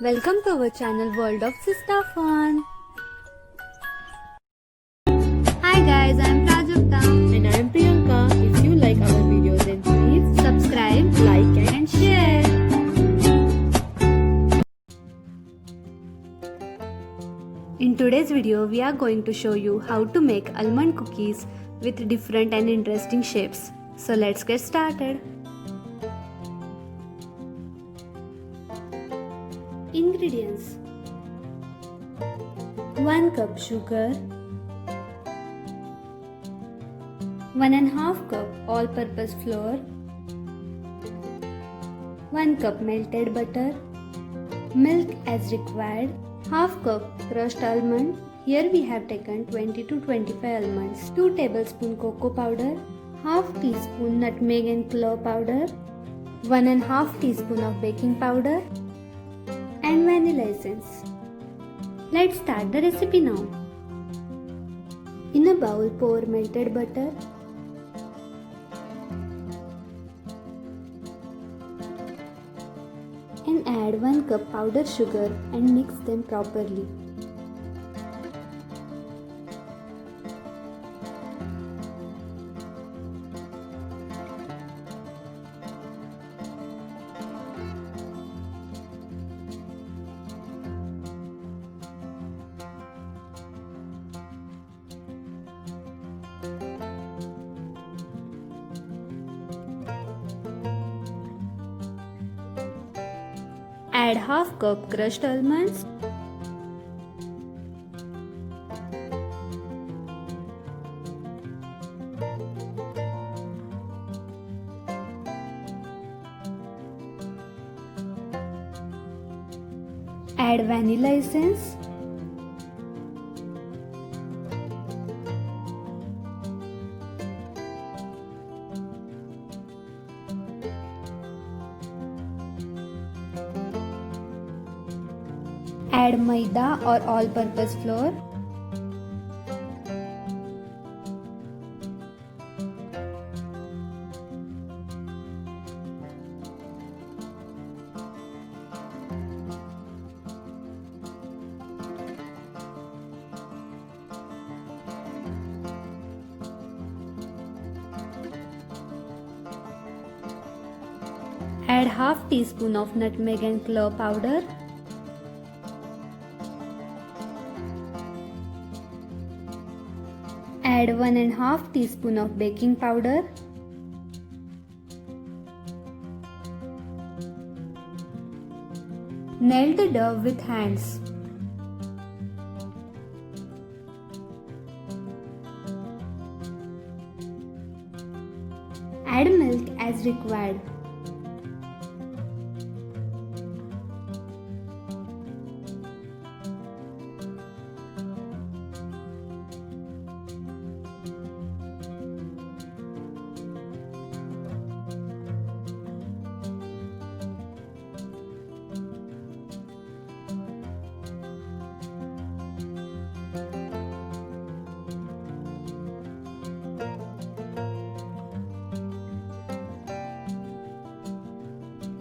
Welcome to our channel World of Sista Fun. Hi guys, I am Prajakta. And I am Priyanka. If you like our videos, then please Subscribe, like and share. In today's video, we are going to show you how to make almond cookies with different and interesting shapes. So let's get started. Ingredients: 1 cup sugar, 1½ cup all-purpose flour, 1 cup melted butter, milk as required, ½ cup crushed almond. Here we have taken 20 to 25 almonds, 2 tablespoon cocoa powder, ½ teaspoon nutmeg and clove powder, 1½ teaspoon of baking powder, and vanilla essence. Let's start the recipe now. In a bowl, pour melted butter, and add 1 cup powdered sugar and mix them properly. Add ½ cup crushed almonds, add vanilla essence, add maida or all-purpose flour, add ½ teaspoon of nutmeg and clove powder, add 1½ teaspoon of baking powder, nail the dough with hands. Add milk as required.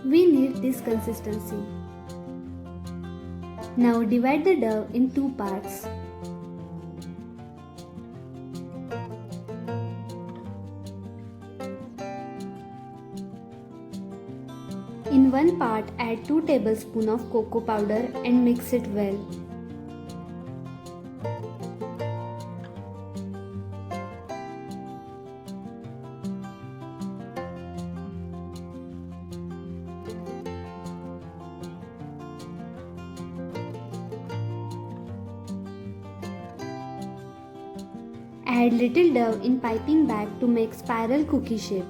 We need this consistency. Now divide the dough in 2 parts. In one part, add 2 tablespoons of cocoa powder and mix it well. Add little dough in piping bag to make spiral cookie shape.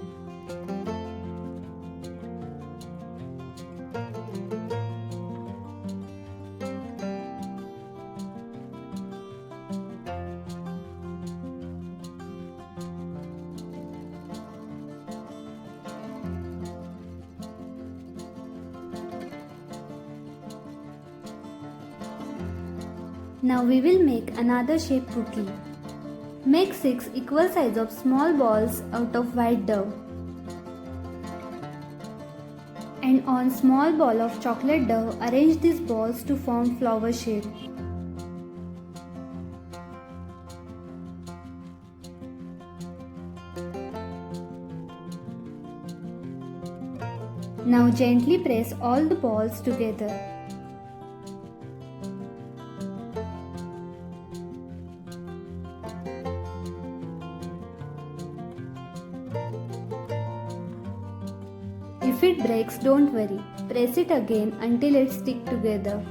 Now we will make another shape cookie. Make 6 equal size of small balls out of white dough. And on small ball of chocolate dough, arrange these balls to form flower shape. Now gently press all the balls together. If it breaks, don't worry. Press it again until it sticks together.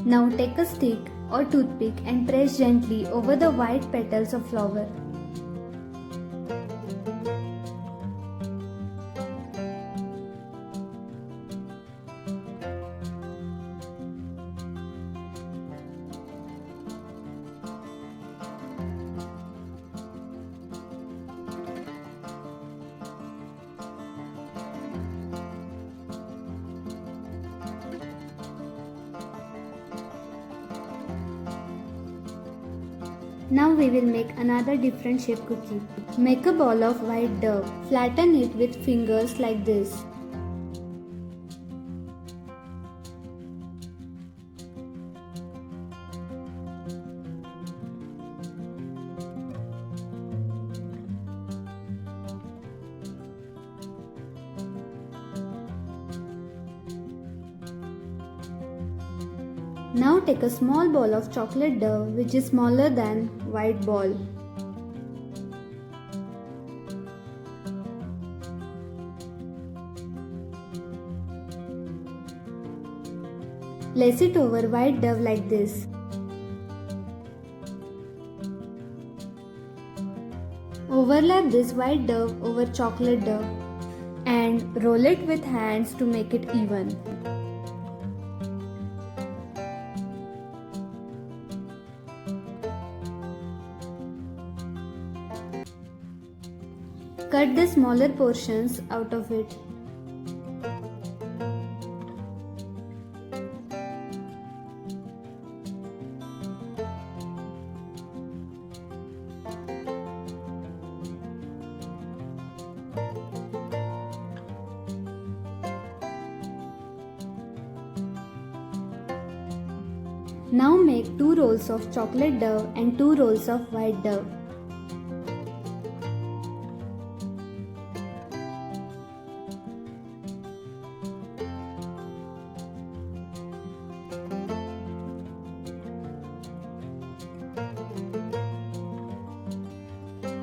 Now take a stick or toothpick and press gently over the white petals of flower. Now we will make another different shape cookie. Make a ball of white dough. Flatten it with fingers like this. Now take a small ball of chocolate dough which is smaller than white ball. Place it over white dough like this. Overlap this white dough over chocolate dough and roll it with hands to make it even. Cut the smaller portions out of it. Now make 2 rolls of chocolate dough and 2 rolls of white dough.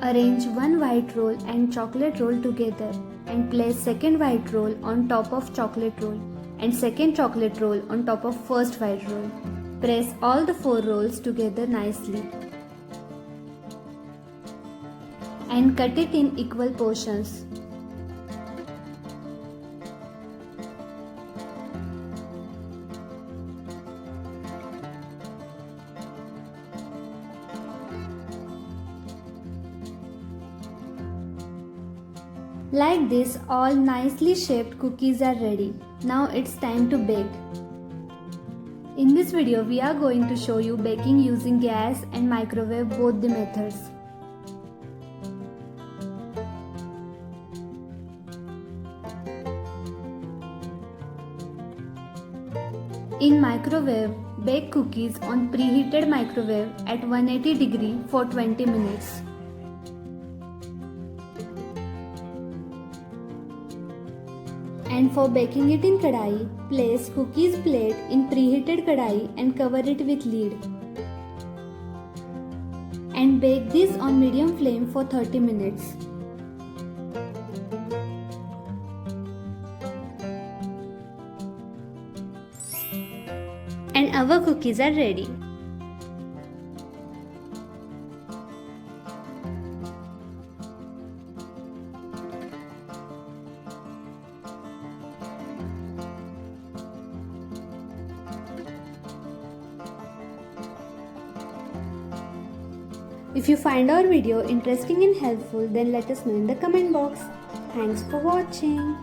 Arrange one white roll and chocolate roll together and place second white roll on top of chocolate roll and second chocolate roll on top of first white roll. Press all the 4 rolls together nicely and cut it in equal portions. Like this, all nicely shaped cookies are ready. Now it's time to bake. In this video, we are going to show you baking using gas and microwave, both the methods. In microwave, bake cookies on preheated microwave at 180 degree for 20 minutes. And for baking it in kadai, place cookies plate in preheated kadai and cover it with lid. And bake this on medium flame for 30 minutes. And our cookies are ready. If you find our video interesting and helpful, then let us know in the comment box. Thanks for watching.